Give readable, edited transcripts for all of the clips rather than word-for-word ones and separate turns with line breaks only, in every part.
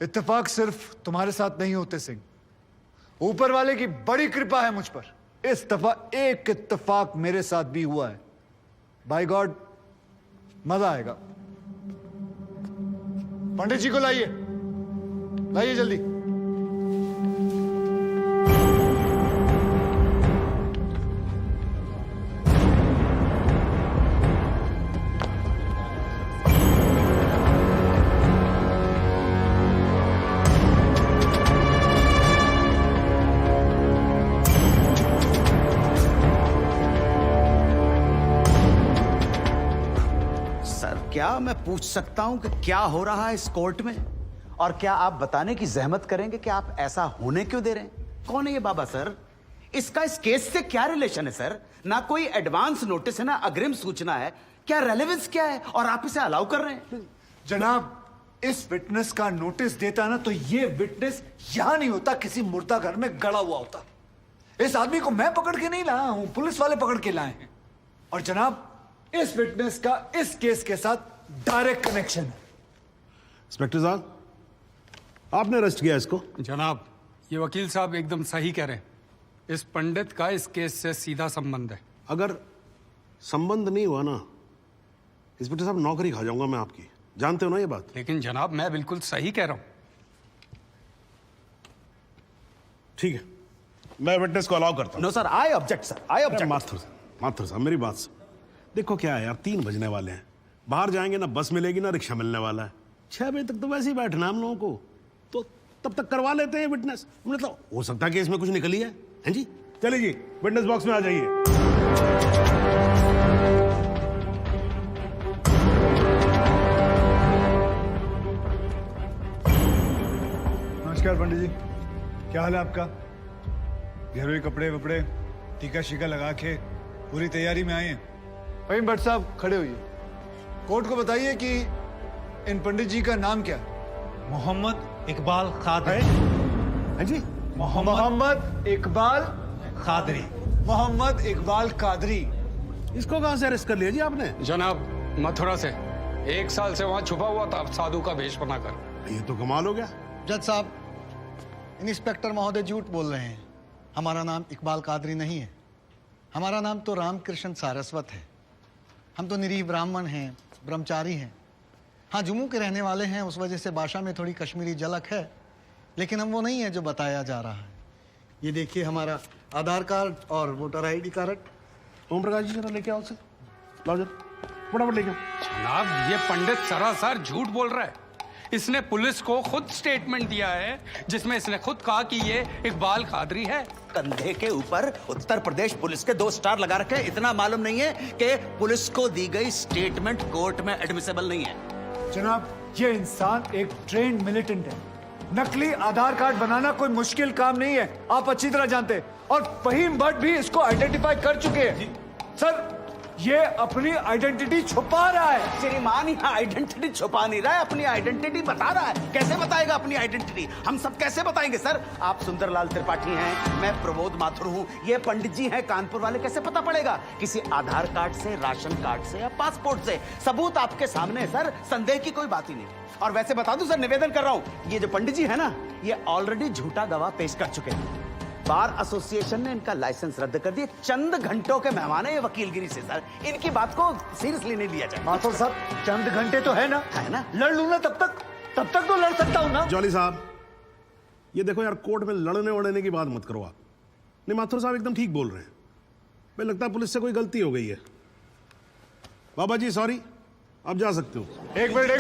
इत्तेफाक सिर्फ तुम्हारे साथ नहीं होते सिंह, ऊपर वाले की बड़ी कृपा है मुझ पर। इस दफा एक इत्तेफाक मेरे साथ भी हुआ है। बाय गॉड, मजा आएगा। पंडित जी को लाइए, लाइए जल्दी।
क्या मैं पूछ सकता हूं कि क्या हो रहा है इस कोर्ट में? और क्या आप बताने की जहमत करेंगे कि आप ऐसा होने क्यों दे रहे हैं? कौन है ये बाबा सर? इसका इस केस से क्या रिलेशन है सर? ना कोई एडवांस नोटिस है, ना अग्रिम सूचना है। क्या रेलेवेंस क्या है और आप इसे अलाउ कर रहे हैं?
जनाब, इस विटनेस का नोटिस देता ना तो ये विटनेस यहां नहीं होता, किसी मुर्दा घर में गड़ा हुआ होता। इस आदमी को मैं पकड़ के नहीं लाया हूं, पुलिस वाले पकड़ के लाए हैं। और जनाब, इस विटनेस का इस केस के साथ डायरेक्ट कनेक्शन है।
इंस्पेक्टर साहब, आपने अरेस्ट किया इसको?
जनाब, ये वकील साहब एकदम सही कह रहे हैं। इस पंडित का इस केस से सीधा संबंध है।
अगर संबंध नहीं हुआ ना, इंस्पेक्टर साहब, नौकरी खा जाऊंगा मैं आपकी। जानते हो ना ये बात?
लेकिन जनाब, मैं बिल्कुल सही कह रहा हूं।
ठीक है, मैं विटनेस को अलाउ करता हूं।
No sir, I object sir, I object.
Mathur साहब, मेरी बात सुन। देखो क्या है यार, 3 बजने वाले हैं, बाहर जाएंगे ना बस मिलेगी ना रिक्शा मिलने वाला है। 6 बजे तक तो वैसे ही बैठना हम लोगों को, तो तब तक करवा लेते हैं विटनेस। मतलब हो सकता है कि इसमें कुछ निकली है। हैं जी? चलिए जी, विटनेस बॉक्स में आ जाइए।
नमस्कार पंडित जी, क्या हाल है आपका? घरेलू कपड़े वपड़े टीका शीका लगा के पूरी तैयारी में आए हैं। भाई भट्ट साहब खड़े होइए। कोर्ट को बताइए कि इन पंडित जी का नाम क्या है?
मोहम्मद इकबाल कादरी।
हैं जी?
मोहम्मद इकबाल
कादरी।
मोहम्मद इकबाल कादरी।
इसको कहां से अरेस्ट कर लिया जी आपने?
जनाब, मथुरा से 1 साल से वहां छुपा हुआ था साधु का भेष बनाकर।
ये तो कमाल हो गया।
जज साहब, इंस्पेक्टर महोदय झूठ बोल रहे हैं। हमारा नाम इकबाल कादरी नहीं है। हमारा नाम तो रामकृष्ण सारस्वत है। हम तो निरीह ब्राह्मण हैं, ब्रह्मचारी हैं। हाँ, जम्मू के रहने वाले हैं, उस वजह से भाषा में थोड़ी कश्मीरी झलक है, लेकिन हम वो नहीं है जो बताया जा रहा है। ये देखिए हमारा आधार कार्ड और voter ID card.
Om Prakash ji, जरा लेके आओ उसे। लाओ जरा, फटाफट लेके आओ।
जनाब, ये पंडित सरासर झूठ बोल रहा है। इसने पुलिस को खुद स्टेटमेंट दिया है जिसमें इसने खुद कहा कि ये इकबाल कादरी है।
कंधे के ऊपर उत्तर प्रदेश पुलिस के 2 स्टार लगा रखे हैं। इतना मालूम नहीं है कि पुलिस को दी गई स्टेटमेंट कोर्ट में एडमिसेबल नहीं है।
जनाब, ये इंसान एक ट्रेन्ड मिलिटेंट है। नकली आधार कार्ड बनाना कोई मुश्किल काम नहीं है, आप अच्छी तरह जानते हैं। और फहीम भट्ट भी इसको आइडेंटिफाई कर चुके हैं। सर, ये अपनी आइडेंटिटी छुपा रहा है।
श्रीमान यहाँ आइडेंटिटी छुपा नहीं रहा है, अपनी आइडेंटिटी बता रहा है। कैसे बताएगा अपनी आइडेंटिटी? हम सब कैसे बताएंगे सर? आप सुंदरलाल त्रिपाठी हैं, मैं प्रबोध माथुर हूँ, ये पंडित जी हैं कानपुर वाले। कैसे पता पड़ेगा? किसी आधार कार्ड से, राशन कार्ड से या पासपोर्ट से। सबूत आपके सामने है सर, संदेह की कोई बात ही नहीं। और वैसे बता दूं सर, निवेदन कर रहा हूं, ये जो पंडित जी है ना, ये ऑलरेडी झूठा गवाह पेश कर चुके हैं। बार एसोसिएशन ने इनका लाइसेंस रद्द कर दिया। चंद घंटों के मेहमान है ये वकीलगिरी से सर, इनकी बात को सीरियसली नहीं लिया जाए।
माथुर साहब, चंद घंटे तो है ना, लड़ लूं ना तब तक तो लड़ सकता हूं ना।
जॉली साहब, ये देखो यार, कोर्ट में लड़ने वड़ने की बात मत करो आप। नहीं, माथुर साहब एकदम ठीक बोल रहे हैं। मुझे लगता है पुलिस से कोई गलती हो गई है। बाबा जी सॉरी, आप जा सकते हो।
एक मिनट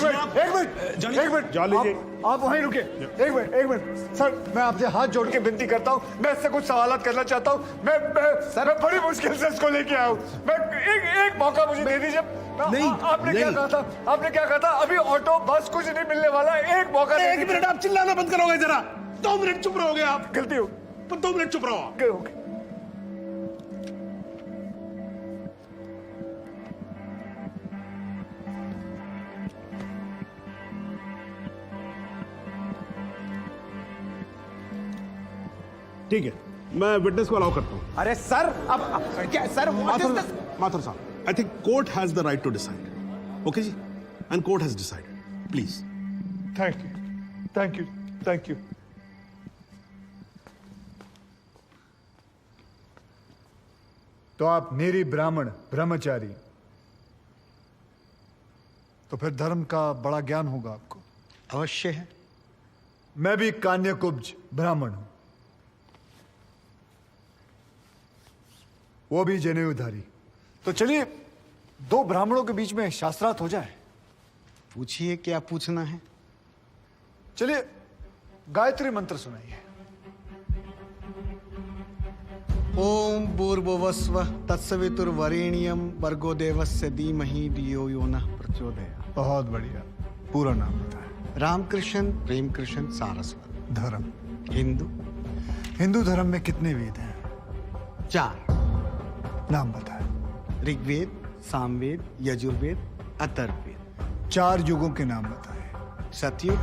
जॉली जी, आप वहीं रुके। एक मिनट सर, मैं आपसे हाथ जोड़ के विनती करता हूँ, मैं इससे कुछ सवालात करना चाहता हूँ। मैं बड़ी मुश्किल से इसको लेके आया हूँ। मैं एक मौका मुझे दे दीजिए।
नहीं,
आपने क्या कहा था? अभी ऑटो बस कुछ नहीं मिलने वाला। एक मौका।
1 मिनट आप चिल्लाना बंद करोगे जरा? 2 मिनट चुप रहोगे आप?
गलती हो,
2 मिनट चुप रहो आप। ठीक है, मैं विटनेस को अलाउ करता हूं।
अरे सर, अब क्या सर?
माथुर साहब, I think court has the right to decide. Okay जी, and court has decided. Please.
Thank you. Thank you, thank you. तो आप निरी ब्राह्मण ब्रह्मचारी, तो फिर धर्म का बड़ा ज्ञान होगा आपको।
अवश्य है।
मैं भी कान्यकुब्ज ब्राह्मण हूं, वो भी जनेऊधारी। तो चलिए दो ब्राह्मणों के बीच में शास्त्रार्थ हो जाए।
पूछिए, क्या पूछना है?
चलिए गायत्री मंत्र सुनाइए।
ओम भूर्भुवस्वः तत्सवितुर्वरेण्यं भर्गो देवस्य धीमहि धियो यो नः प्रचोदयात्।
बहुत बढ़िया, पूरा नाम बताएं।
रामकृष्ण प्रेमकृष्ण सारस्वत।
धर्म?
हिंदू।
हिंदू धर्म में कितने वेद हैं?
4।
नाम बताएं।
ऋग्वेद, सामवेद, यजुर्वेद, अथर्ववेद।
4 युगों के नाम बताएं।
सतयुग,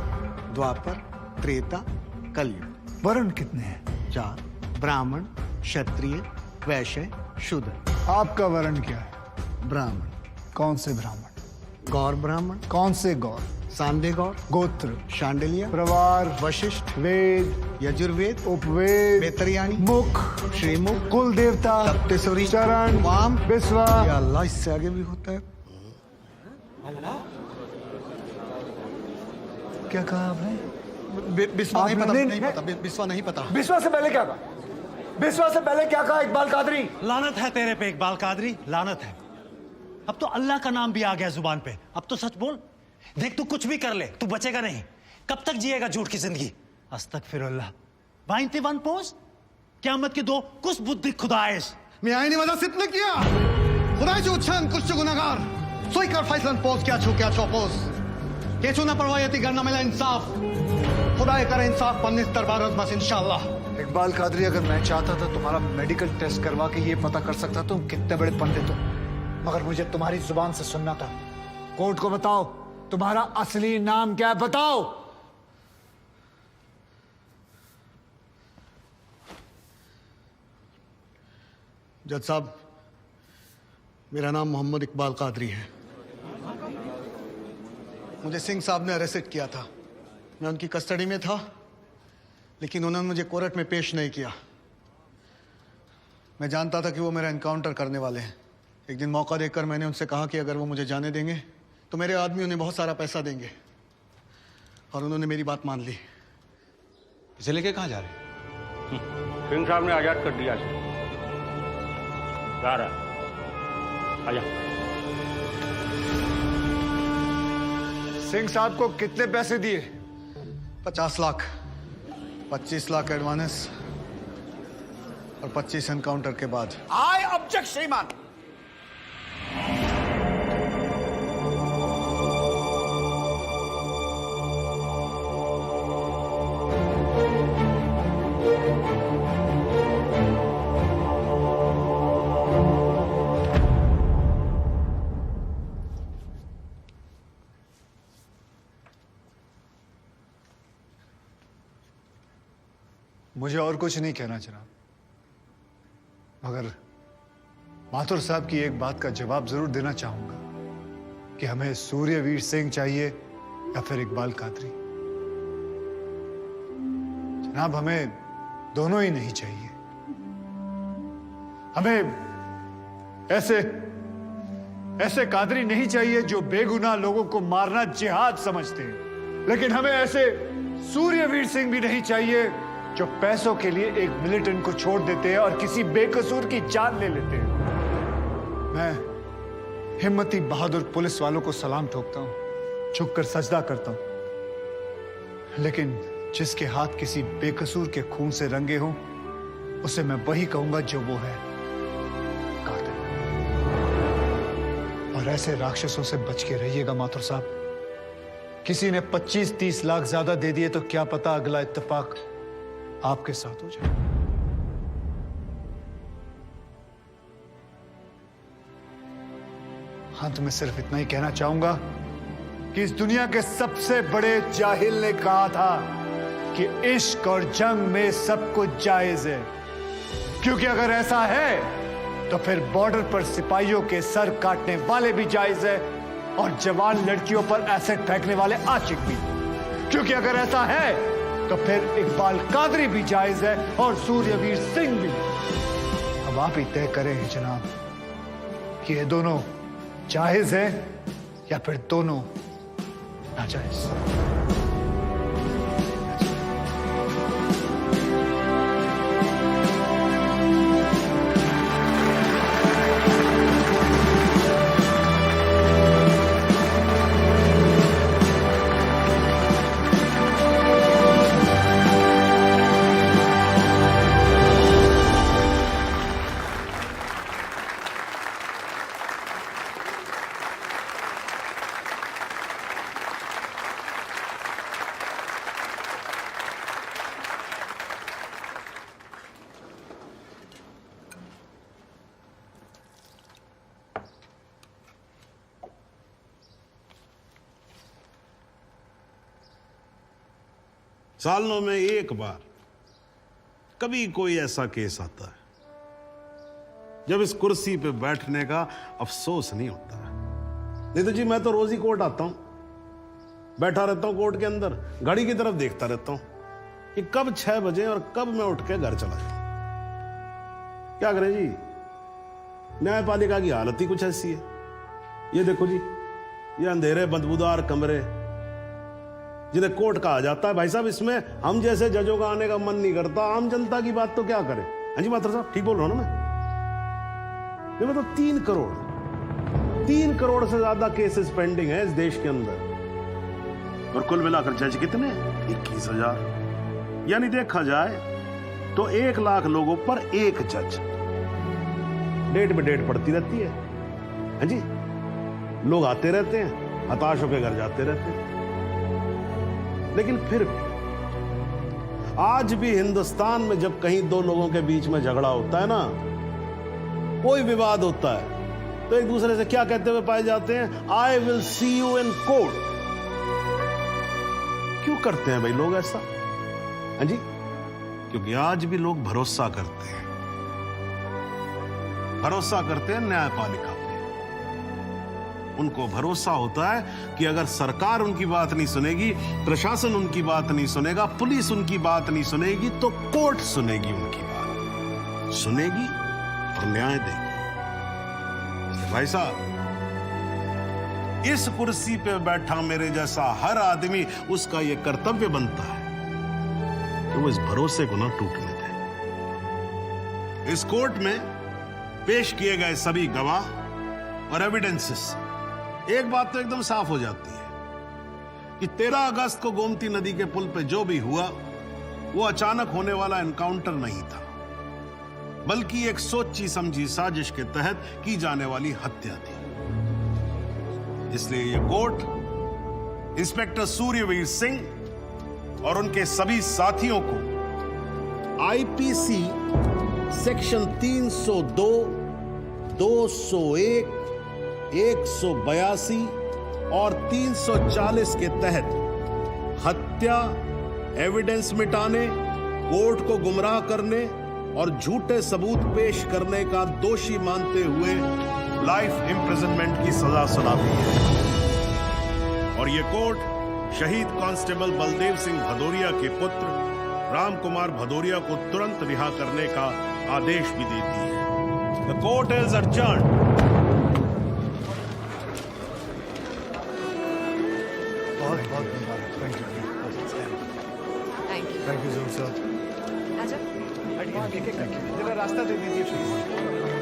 द्वापर, त्रेता, कलयुग।
वर्ण कितने हैं?
4। ब्राह्मण, क्षत्रिय, वैश्य, शूद्र।
आपका वर्ण क्या है?
ब्राह्मण।
कौन से ब्राह्मण?
गौर ब्राह्मण।
कौन से गौर?
सांदे गौर।
गोत्र?
शांडिल्य।
प्रवार?
वशिष्ठ।
वेद?
यजुर्वेद।
उपवेद?
बेतरियाणी।
मुख?
श्रीमुख।
कुल देवता?
सप्तस्वरी।
चरण?
वाम।
विश्वा?
या अल्लाह, इससे आगे भी होता है।
क्या कहा आपने?
बिस्वा नहीं
आपने-
पता,
नहीं-
नहीं पता, बिस्वा नहीं पता।
विश्वा से पहले क्या कहा? विश्वा से पहले क्या कहा इकबाल कादरी?
लानत है तेरे पे इकबाल कादरी, लानत है। अब तो अल्लाह का नाम भी आ गया जुबान पे। अब तो सच बोल। देख तू कुछ भी कर ले, तू बचेगा नहीं। कब तक जिएगा झूठ की जिंदगी? अस्तगफिरुल्लाह। वाइंते वन पोज क़यामत के 2 कुछ बुद्धि खुदाइश।
मैं आईने वाला सिद्ध किया। खुदायचे उच्चारण कुछ गुनाहगार सोई कर फैसलन पोज क्या छू क्या चौपोज के छू ना परवायती करना मिला इंसाफ। खुदाए करे इंसाफ पन्नीस दरबार बस इंशाल्लाह।
इकबाल कादरी, अगर मैं चाहता था तुम्हारा मेडिकल टेस्ट करवा के ये पता कर सकता तुम कितने बड़े पंडित हो, मगर मुझे तुम्हारी जुबान से सुनना था। कोर्ट को बताओ तुम्हारा असली नाम क्या है, बताओ।
जज साहब, मेरा नाम मोहम्मद इकबाल कादरी है। मुझे सिंह साहब ने अरेस्ट किया था। मैं उनकी कस्टडी में था, लेकिन उन्होंने मुझे कोर्ट में पेश नहीं किया। मैं जानता था कि वो मेरा एनकाउंटर करने वाले हैं। एक दिन मौका देकर मैंने उनसे कहा कि अगर वो मुझे जाने देंगे तो मेरे आदमी उन्हें बहुत सारा पैसा देंगे, और उन्होंने मेरी बात मान ली।
इसे लेके कहाँ जा रहे हैं?
सिंह साहब ने आजाद कर दिया इसे। जा रहा है। आजा।
सिंह साहब को कितने पैसे दिए?
50 लाख, 25 लाख एडवांस और 25 एनकाउंटर के बाद।
आई ऑब्जेक्ट श्रीमान।
मुझे और कुछ नहीं कहना जनाब, मगर माथुर साहब की एक बात का जवाब जरूर देना चाहूंगा कि हमें सूर्यवीर सिंह चाहिए या फिर इकबाल कादरी। जनाब, हमें दोनों ही नहीं चाहिए। हमें ऐसे कादरी नहीं चाहिए जो बेगुनाह लोगों को मारना जिहाद समझते हैं, लेकिन हमें ऐसे सूर्यवीर सिंह भी नहीं चाहिए जो पैसों के लिए एक मिलिटेंट को छोड़ देते हैं और किसी बेकसूर की जान ले लेते हैं। मैं हिम्मती बहादुर पुलिस वालों को सलाम ठोकता हूं, झुककर सजदा करता हूं, लेकिन जिसके हाथ किसी बेकसूर के खून से रंगे हों, उसे मैं वही कहूंगा जो वो है, कातिल। और ऐसे राक्षसों से बच के रहिएगा माथुर साहब। किसी ने 25-30 लाख ज्यादा दे दिए तो क्या पता अगला इत्तेफाक आपके साथ हो जाए। अंत में सिर्फ इतना ही कहना चाहूंगा कि इस दुनिया के सबसे बड़े जाहिल ने कहा था कि इश्क और जंग में सब कुछ जायज है, क्योंकि अगर ऐसा है तो फिर बॉर्डर पर सिपाहियों के सर काटने वाले भी जायज है और जवान लड़कियों पर एसिड फेंकने वाले आशिक भी, क्योंकि अगर ऐसा है तो फिर इकबाल कादरी भी जायज है और सूर्यवीर सिंह भी। अब आप ही तय करें जनाब कि ये दोनों जायज है या फिर दोनों नाजायज।
सालों में एक बार कभी कोई ऐसा केस आता है जब इस कुर्सी पे बैठने का अफसोस नहीं होता है। नहीं तो जी मैं तो रोज ही कोर्ट आता हूं, बैठा रहता हूं कोर्ट के अंदर, घड़ी की तरफ देखता रहता हूं कि कब 6 बजे और कब मैं उठ के घर चला जाऊं। क्या करें जी, न्यायपालिका की हालत ही कुछ ऐसी है। ये देखो जी, ये अंधेरे बदबूदार कमरे जिन्हें कोर्ट कहा जाता है। भाई साहब, इसमें हम जैसे जजों का आने का मन नहीं करता। आम जनता की बात तो क्या करें। हाँ जी मात्र साहब, ठीक बोल रहा हूं ना मैं? ये मतलब 3 करोड़ से ज्यादा केसेस पेंडिंग है इस देश के अंदर, और कुल मिलाकर जज कितने? 21,000। यानी देखा जाए तो 1 लाख लोगों पर 1 जज। डेट पे डेट पड़ती रहती है। हाँ जी, लोग आते रहते हैं, हताश होकर घर जाते रहते हैं। लेकिन फिर भी आज भी हिंदुस्तान में जब कहीं 2 लोगों के बीच में झगड़ा होता है ना, कोई विवाद होता है, तो एक दूसरे से क्या कहते हुए पाए जाते हैं? I will see you in court. क्यों करते हैं भाई लोग ऐसा? हाँ जी, क्योंकि आज भी लोग भरोसा करते हैं, न्यायपालिका पे। उनको भरोसा होता है कि अगर सरकार उनकी बात नहीं सुनेगी, प्रशासन उनकी बात नहीं सुनेगा, पुलिस उनकी बात नहीं सुनेगी, तो कोर्ट सुनेगी उनकी बात, सुनेगी और न्याय देगी। भाई साहब, इस कुर्सी पे बैठा मेरे जैसा हर आदमी, उसका यह कर्तव्य बनता है कि वो इस भरोसे को ना टूटने दे। इस कोर्ट में पेश किए गए सभी गवाह और एविडेंसेस, एक बात तो एकदम साफ हो जाती है कि 13 अगस्त को गोमती नदी के पुल पे जो भी हुआ वो अचानक होने वाला एनकाउंटर नहीं था, बल्कि एक सोची समझी साजिश के तहत की जाने वाली हत्या थी। इसलिए यह कोर्ट इंस्पेक्टर सूर्यवीर सिंह और उनके सभी साथियों को आईपीसी सेक्शन 302, 201, 182 और 340 के तहत हत्या, एविडेंस मिटाने, कोर्ट को गुमराह करने और झूठे सबूत पेश करने का दोषी मानते हुए लाइफ इम्प्रिजनमेंट की सजा सुनाती है। और यह कोर्ट शहीद कांस्टेबल बलदेव सिंह भदौरिया के पुत्र राम कुमार भदौरिया को तुरंत रिहा करने का आदेश भी देती है। The court is adjourned।
बहुत धन्यवाद। Thank you sir.
आजा।
जरा रास्ता दे दीजिए प्लीज।